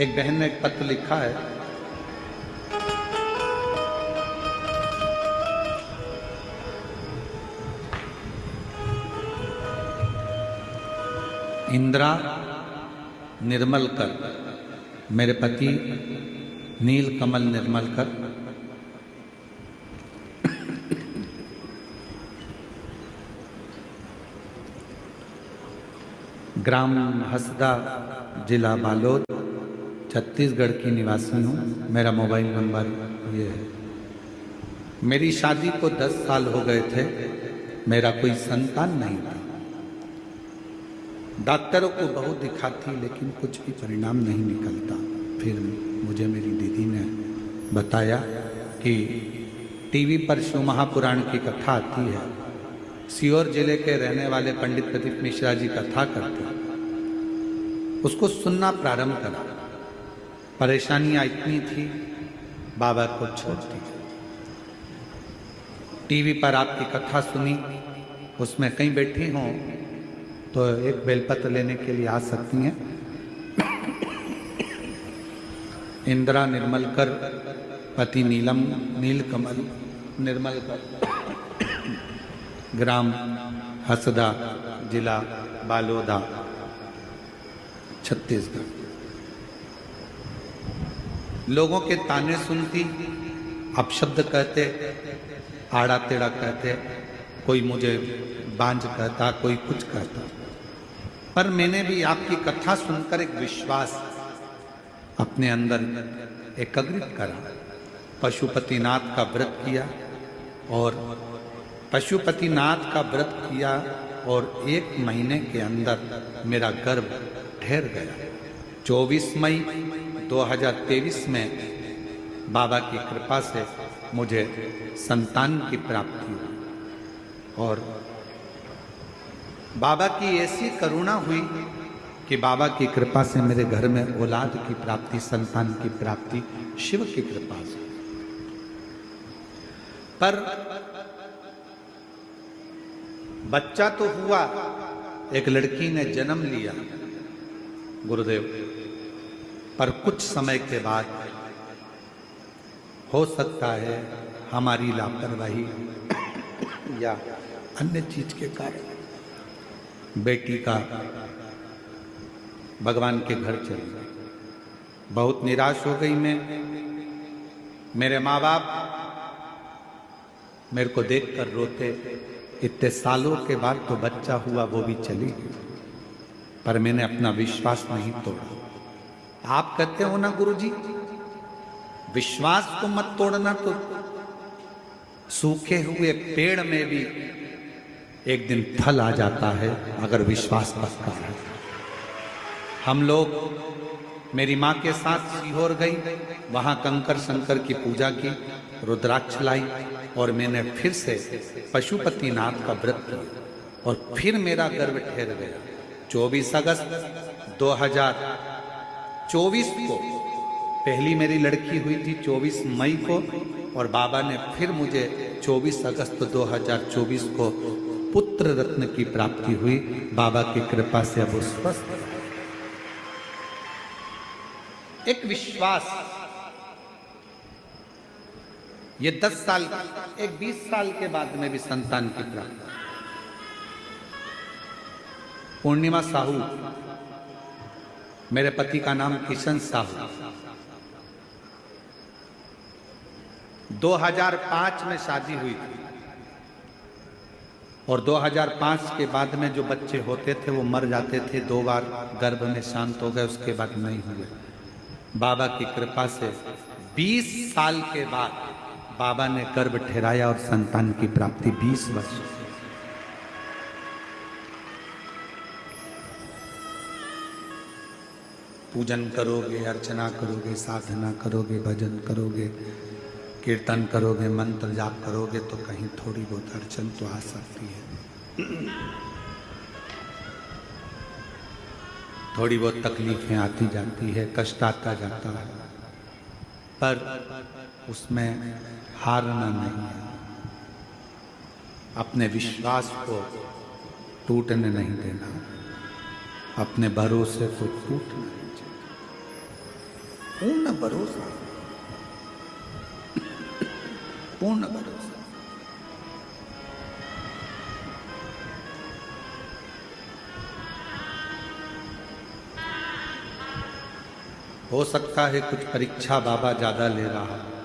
एक बहन ने एक पत्र लिखा है, इंदिरा निर्मलकर, मेरे पति नील कमल निर्मलकर, ग्राम हसदा, जिला बालोद, छत्तीसगढ़ की निवासी हूँ। मेरा मोबाइल नंबर ये है। मेरी शादी को 10 साल हो गए थे, मेरा कोई संतान नहीं था। डॉक्टरों को बहुत दिखाती लेकिन कुछ भी परिणाम नहीं निकलता। फिर मुझे मेरी दीदी ने बताया कि टीवी पर शिव महापुराण की कथा आती है। सीहोर जिले के रहने वाले पंडित प्रदीप मिश्रा जी कथा करते हैं, उसको सुनना प्रारंभ करा। परेशानियां इतनी थी, बाबा को छोड़ दी। टीवी पर आपकी कथा सुनी, उसमें कहीं बैठी हों तो एक बेलपत्र लेने के लिए आ सकती हैं। इंदिरा निर्मलकर, पति नीलकमल निर्मलकर, ग्राम हसदा, जिला बालोदा, छत्तीसगढ़। लोगों के ताने सुनती, अपशब्द कहते, आड़ा टेढ़ा कहते, कोई मुझे बांझ कहता, कोई कुछ कहता। पर मैंने भी आपकी कथा सुनकर एक विश्वास अपने अंदर एकाग्रित करा। पशुपतिनाथ का व्रत किया और पशुपतिनाथ का व्रत किया और 1 महीने के अंदर मेरा गर्भ ठहर गया। 24 मई 2023 में बाबा की कृपा से मुझे संतान की प्राप्ति हुई और बाबा की ऐसी करुणा हुई कि बाबा की कृपा से मेरे घर में औलाद की प्राप्ति, संतान की प्राप्ति शिव की कृपा से। पर बच्चा तो हुआ, एक लड़की ने जन्म लिया गुरुदेव, पर कुछ समय के बाद हो सकता है हमारी लापरवाही या अन्य चीज के कारण बेटी का भगवान के घर चली गई। बहुत निराश हो गई मैं। मेरे माँ बाप मेरे को देखकर रोते। इतने सालों के बाद तो बच्चा हुआ, वो भी चली गई। पर मैंने अपना विश्वास नहीं तोड़ा। आप कहते हो ना गुरुजी, विश्वास को मत तोड़ना, तो सूखे हुए पेड़ में भी एक दिन फल आ जाता है अगर विश्वास पक्का है। हम लोग, मेरी माँ के साथ सीहोर गई, वहां कंकर शंकर की पूजा की, रुद्राक्ष लाई और मैंने फिर से पशुपतिनाथ का व्रत किया और फिर मेरा गर्भ ठहर गया। 24 अगस्त 2024 को पहली मेरी लड़की हुई थी, 24 मई को, और बाबा ने फिर मुझे 24 अगस्त 2024 को पुत्र रत्न की प्राप्ति हुई। बाबा की कृपा से अब स्वस्थ। एक विश्वास, ये 10 साल, एक 20 साल के बाद में भी संतान की प्राप्ति। पूर्णिमा साहू, मेरे पति का नाम किशन साहू। 2005 में शादी हुई थी और 2005 के बाद में जो बच्चे होते थे वो मर जाते थे। 2 बार गर्भ में शांत हो गए, उसके बाद नहीं हुए। बाबा की कृपा से 20 साल के बाद बाबा ने गर्भ ठहराया और संतान की प्राप्ति 20 वर्ष। पूजन करोगे, अर्चना करोगे, साधना करोगे, भजन करोगे, कीर्तन करोगे, मंत्र जाप करोगे तो कहीं थोड़ी बहुत अड़चन तो आ सकती है। थोड़ी बहुत तकलीफें आती जाती है, कष्ट आता जाता है, पर उसमें हारना नहीं है। अपने विश्वास को टूटने नहीं देना, अपने भरोसे को टूटना नहीं चाहिए। पूर्ण भरोसा, पूर्ण भरोसा। हो सकता है कुछ परीक्षा बाबा ज्यादा ले रहा है,